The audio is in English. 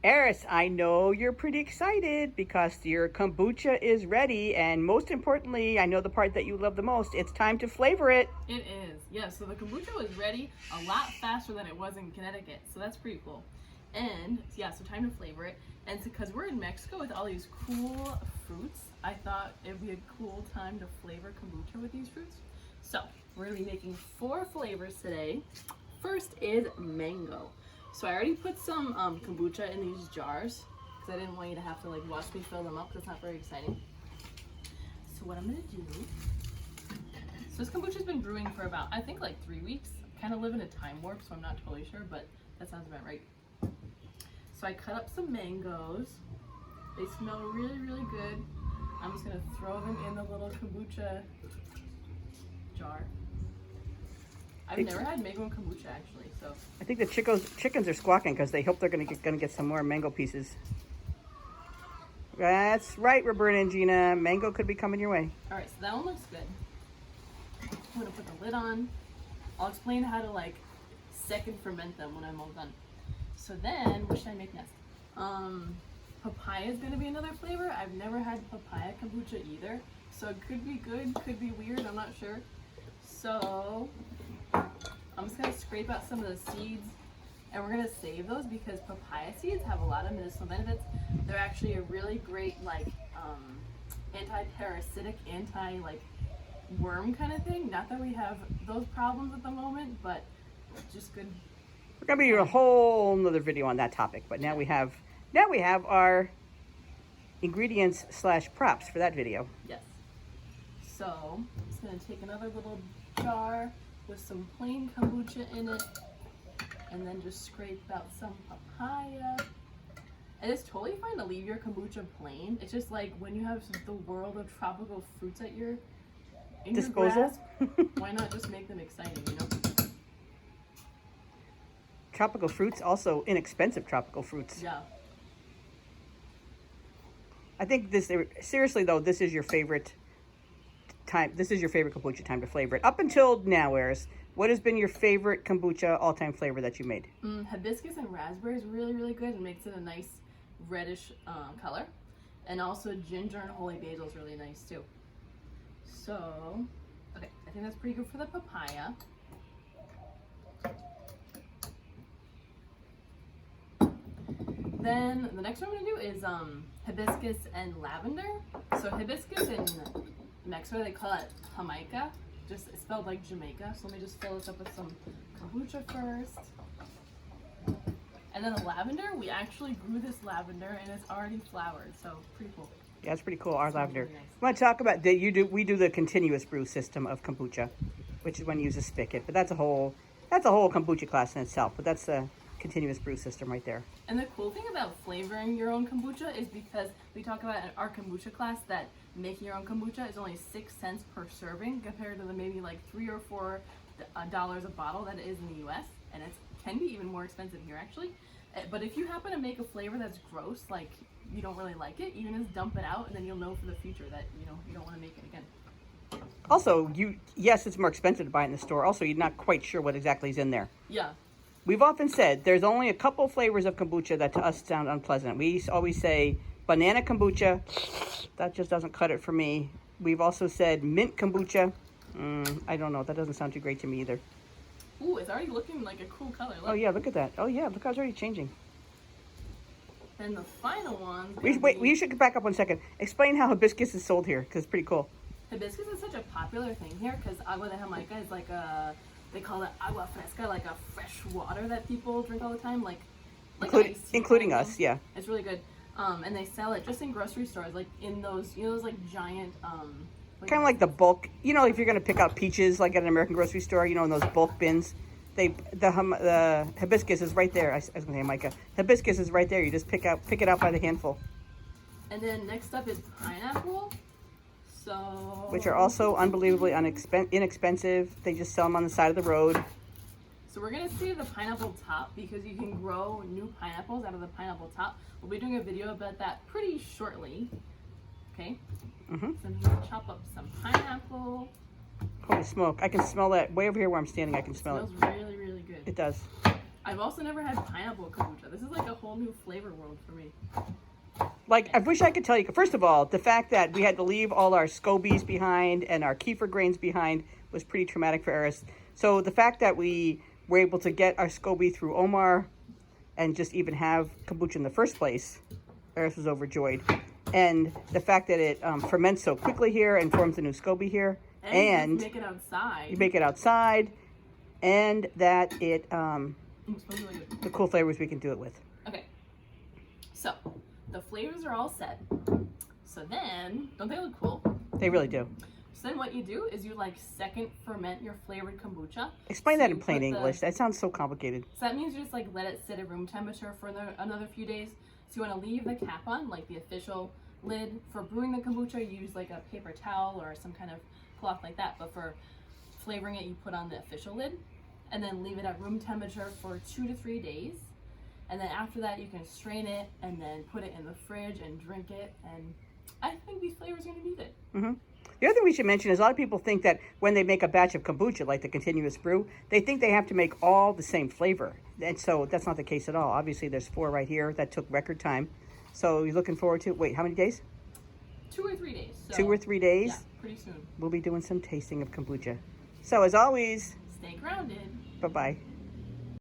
Eris, I know you're pretty excited because your kombucha is ready, and most importantly, I know the part that you love the most, it's time to flavor it. It is, yeah. So the kombucha was ready a lot faster than it was in Connecticut, so that's pretty cool. And yeah, so time to flavor it. And because we're in Mexico with all these cool fruits, I thought it'd be a cool time to flavor kombucha with these fruits. So we're gonna be making 4 flavors today. First is mango. So I already put some kombucha in these jars because I didn't want you to have to like watch me fill them up because it's not very exciting. So what I'm gonna do, so this kombucha's been brewing for about, I think like 3 weeks. I kind of live in a time warp, so I'm not totally sure, but that sounds about right. So I cut up some mangoes. They smell really, really good. I'm just gonna throw them in the little kombucha jar. I've never had mango and kombucha actually, so. I think the chickens are squawking because they hope they're gonna get some more mango pieces. That's right, Roberta and Gina. Mango could be coming your way. All right, so that one looks good. I'm gonna put the lid on. I'll explain how to like second ferment them when I'm all done. So then, what should I make next? Papaya is gonna be another flavor. I've never had papaya kombucha either, so it could be good, could be weird. I'm not sure. So I'm just gonna scrape out some of the seeds, and we're gonna save those because papaya seeds have a lot of medicinal benefits. They're actually a really great like anti-parasitic, worm kind of thing. Not that we have those problems at the moment, but just good. We're gonna be a whole nother video on that topic, but now we have our ingredients / props for that video. Yes. So I'm just gonna take another little jar with some plain kombucha in it, and then just scrape out some papaya. And it's totally fine to leave your kombucha plain. It's just like when you have the world of tropical fruits at your disposal, why not just make them exciting, you know? Tropical fruits, also inexpensive tropical fruits. Yeah. I think seriously though, this is your favorite time. This is your favorite kombucha time to flavor it. Up until now, Eris, what has been your favorite kombucha all-time flavor that you made? Hibiscus and raspberry is really, really good and makes it a nice reddish color. And also ginger and holy basil is really nice too. So, okay, I think that's pretty good for the papaya. Then the next one I'm gonna do is hibiscus and lavender. So hibiscus in Mexico, they call it Jamaica. Just it's spelled like Jamaica. So let me just fill this up with some kombucha first. And then the lavender, we actually grew this lavender and it's already flowered, so pretty cool. Yeah, it's pretty cool, our lavender. Really nice. I want to talk about that. We do the continuous brew system of kombucha, which is when you use a spigot. But that's a whole kombucha class in itself. But that's a continuous brew system right there. And the cool thing about flavoring your own kombucha is because we talk about in our kombucha class that making your own kombucha is only 6 cents per serving compared to the maybe like $3 or $4 a bottle that it is in the US, and it can be even more expensive here actually. But if you happen to make a flavor that's gross, like you don't really like it, you can just dump it out and then you'll know for the future that you don't want to make it again. Also, yes, it's more expensive to buy it in the store. Also, you're not quite sure what exactly is in there. Yeah. We've often said there's only a couple flavors of kombucha that to us sound unpleasant. We always say banana kombucha, that just doesn't cut it for me. We've also said mint kombucha. I don't know, that doesn't sound too great to me either. Ooh, it's already looking like a cool color. Look. Oh yeah, look at that. Oh yeah, look how it's already changing. And the final one. We should back up 1 second. Explain how hibiscus is sold here, because it's pretty cool. Hibiscus is such a popular thing here because agua de Jamaica is like they call it agua fresca, like a fresh water that people drink all the time, like including us, yeah. It's really good. And they sell it just in grocery stores, like in those, those like giant, kind of like the bulk, if you're going to pick out peaches, like at an American grocery store, in those bulk bins, the hibiscus is right there. I was going to say Micah. Hibiscus is right there. You just pick it out by the handful. And then next up is pineapple. Which are also unbelievably inexpensive. They just sell them on the side of the road. So we're going to save the pineapple top because you can grow new pineapples out of the pineapple top. We'll be doing a video about that pretty shortly. Okay? So I'm going to chop up some pineapple. Holy smoke. I can smell that. Way over here where I'm standing, I can smell it. Smells really, really good. It does. I've also never had pineapple kombucha. This is like a whole new flavor world for me. Like, I wish I could tell you. First of all, the fact that we had to leave all our scobies behind and our kefir grains behind was pretty traumatic for Eris. So the fact that we were able to get our SCOBY through Omar and just even have kombucha in the first place, Eris was overjoyed. And the fact that it ferments so quickly here and forms a new SCOBY here. And you make it outside. You make it outside. And that it, the cool flavors we can do it with. Okay. So, the flavors are all set. So then, don't they look cool? They really do. So then what you do is you like second ferment your flavored kombucha. Explain that in plain English. That sounds so complicated. So that means you just like let it sit at room temperature for another few days. So you want to leave the cap on, like the official lid. For brewing the kombucha, you use like a paper towel or some kind of cloth like that. But for flavoring it, you put on the official lid and then leave it at room temperature for 2 to 3 days. And then after that, you can strain it and then put it in the fridge and drink it. And I think these flavors are going to be good. Mm-hmm. The other thing we should mention is a lot of people think that when they make a batch of kombucha, like the continuous brew, they think they have to make all the same flavor. And so that's not the case at all. Obviously, there's 4 right here that took record time. So you're looking forward to, wait, how many days? 2 or 3 days. So, 2 or 3 days? Yeah, pretty soon. We'll be doing some tasting of kombucha. So as always, stay grounded. Bye-bye.